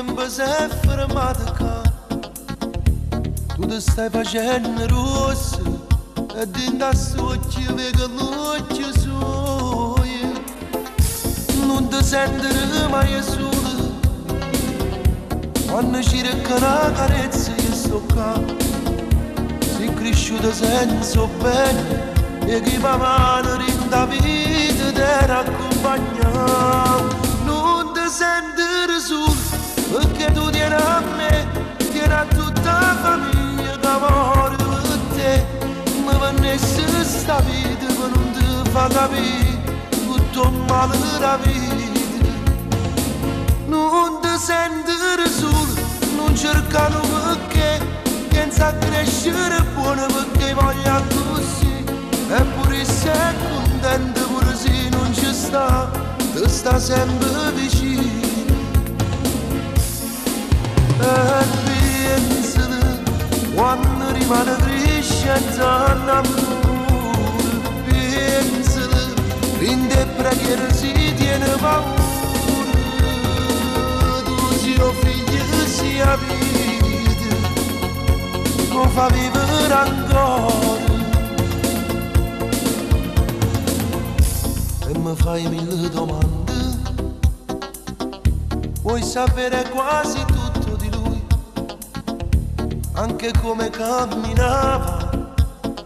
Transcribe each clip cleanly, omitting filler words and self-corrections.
tempo si è fermato qua. Tu ti stai facendo rosso e dentro a socchi vedo l'occhio suoi. Non ti senti mai solo quando cerca una carezza io sto qua. Sei cresciuto senza bene e chi va male in da vita ti raccompagna. Non ti senti solo perché tu tieni a me, tieni a tutta la famiglia che muore per te. Ma vanesse sta vita che non ti fa capire tutto il male della vita. Non ti senti solo, non cercano perché pensa a crescere buono perché voglia così. Eppure sei contento pure se non ci sta, ti sta sempre vicino. E pensate quando rimane crescente l'amore. Pensate, rinde preghiera si tiene paura. Tu sia figlio sia vita, non fa vivere ancora. E mi fai mille domande, vuoi sapere quasi tutto di lui, anche come camminava,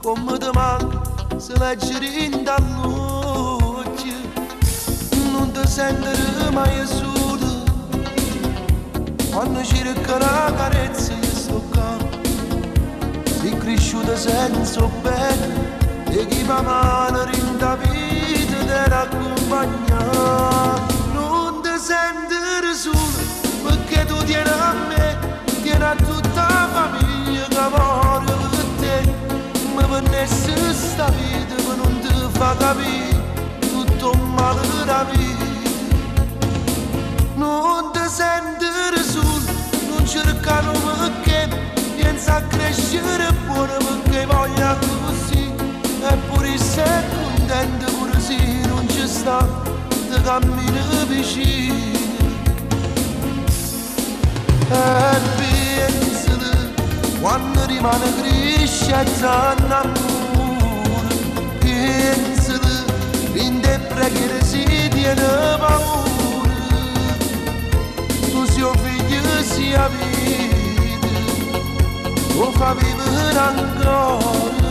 come ti manca se leggi in dall'occhio. Non ti senti mai solo quando cerca la carezza io sto qua. Sei cresciuto senza bene e chi va male in da vita ti raccompagna. Non ti senti solo perché tu tieni a me, tieni a tutta la famiglia che muore per te. Ma vanesse sta vita che non ti fa capire tutto il male della vita. Non ti senti solo, non cercano perché pensa a crescere buono perché voglia così. Eppure sei contento pure se non ci sta, ti cammina vicino. E pensate quando rimane crescente l'amore. Pensate, rinde preghiera si tiene paura. Tu sia figlio sia vita, lo fa vivere ancora.